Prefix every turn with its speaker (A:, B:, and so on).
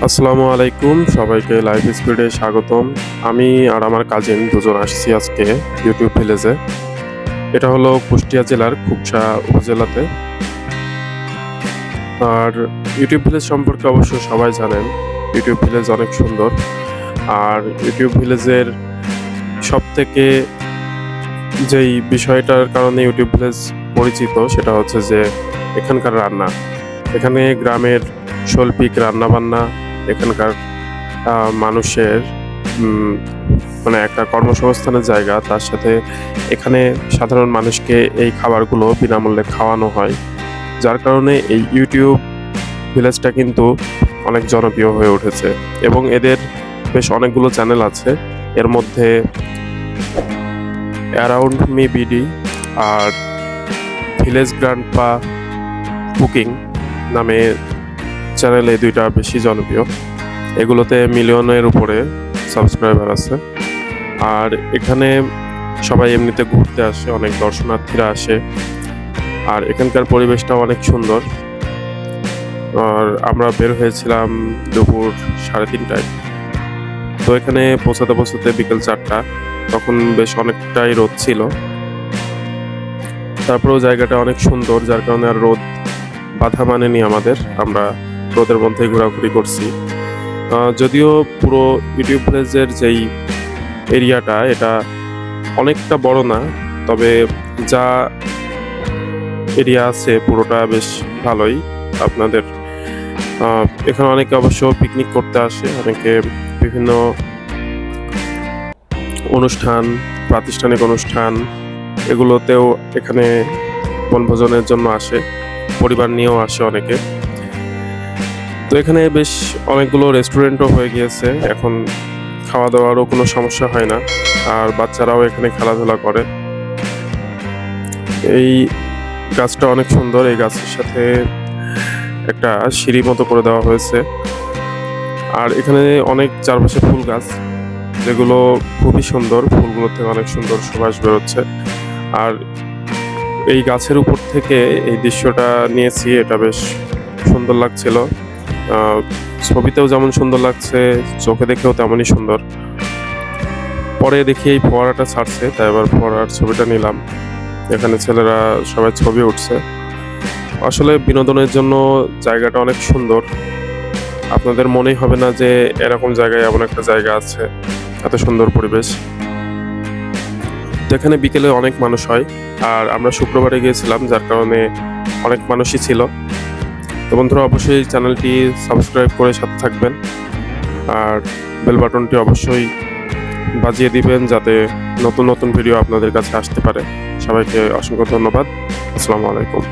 A: আসসালামু আলাইকুম, সবাইকে লাইভ স্পিডে স্বাগতম। আমি আর আমার কাজিন দুজন আসছি আজকে ইউটিউব ভিলেজে। এটা হলো কুষ্টিয়া জেলার খুকসা উপজেলাতে। আর ইউটিউব ভিলেজ সম্পর্কে অবশ্য সবাই জানেন, ইউটিউব ভিলেজ অনেক সুন্দর। আর ইউটিউব ভিলেজের সব থেকে যেই বিষয়টার কারণে ইউটিউব ভিলেজ পরিচিত সেটা হচ্ছে যে এখানকার রান্না। এখানে গ্রামের শৈল্পিক রান্নাবান্না, এখানকার মানুষের মানে একটা কর্মসংস্থানের জায়গা, তার সাথে এখানে সাধারণ মানুষকে এই খাবারগুলো বিনামূল্যে খাওয়ানো হয়, যার কারণে এই ইউটিউব ভিলেজটা কিন্তু অনেক জনপ্রিয় হয়ে উঠেছে। এবং এদের বেশ অনেকগুলো চ্যানেল আছে, এর মধ্যে অ্যারাউন্ড মি বিডি আর ভিলেজ গ্র্যান্ডপা কুকিং নামে চ্যানেল, এই দুইটা বেশি জনপ্রিয়। এগুলোতে মিলিয়নের উপরে সাবস্ক্রাইবার আছে। আর এখানে সবাই এমনিতে ঘুরতে আসে, অনেক দর্শনার্থীরা আসে। আর এখানকার পরিবেশটা অনেক সুন্দর। আর আমরা বের হয়েছিলাম দুপুর 3:30টায়। তো এখানে পৌঁছাতে পৌঁছাতে বিকেল 4টা, তখন বেশ অনেকটাই রোদ ছিল। তারপরেও জায়গাটা অনেক সুন্দর, যার কারণে আর রোদ বাধা মানেনি আমাদের। আমরা রোদের মধ্যে ঘোরাঘুরি করছি। যদিও পুরো ইউটিউব ভিলেজের যেই এরিয়াটা, এটা অনেকটা বড় না, তবে যা এরিয়া আছে পুরোটা বেশ ভালোই। আপনাদের এখানে অনেকে অবশ্য পিকনিক করতে আসে, অনেকে বিভিন্ন অনুষ্ঠান, প্রাতিষ্ঠানিক অনুষ্ঠান এগুলোতেও এখানে বনভোজনের জন্য আসে, পরিবার নিয়েও আসে অনেকে। তো এখানে বেশ অনেকগুলো রেস্টুরেন্টও হয়ে গিয়েছে, এখন খাওয়া দাওয়ারও কোনো সমস্যা হয় না। আর বাচ্চারাও এখানে খেলাধুলা করে। এই গাছটা অনেক সুন্দর, এই গাছের সাথে একটা সিঁড়ি মতো করে দেওয়া হয়েছে। আর এখানে অনেক চারপাশে ফুল গাছ, যেগুলো খুবই সুন্দর, ফুলগুলো থেকে অনেক সুন্দর সুবাস বেরোচ্ছে। আর এই গাছের উপর থেকে এই দৃশ্যটা নিয়েছি, এটা বেশ সুন্দর লাগছিল। ছবিতেও যেমন সুন্দর লাগছে, চোখে দেখেও তেমনই সুন্দর। পরে দেখি এই ফোয়ারাটা ছাড়ছে, তাই এবার ফোয়ারার ছবিটা নিলাম। এখানে ছেলেরা সবাই ছবি উঠছে। আসলে বিনোদনের জন্য জায়গাটা অনেক সুন্দর। আপনাদের মনেই হবে না যে এরকম জায়গায় এমন একটা জায়গা আছে, এত সুন্দর পরিবেশ। এখানে বিকেলে অনেক মানুষ হয়। আর আমরা শুক্রবারে গিয়েছিলাম, যার কারণে অনেক মানুষই ছিল। তো বন্ধুরা, অবশ্যই চ্যানেলটি সাবস্ক্রাইব করে সাথে থাকবেন। আর বেল বাটনটি অবশ্যই বাজিয়ে দিবেন, যাতে নতুন নতুন ভিডিও আপনাদের কাছে আসতে পারে। সবাইকে অসংখ্য ধন্যবাদ। আসসালামু আলাইকুম।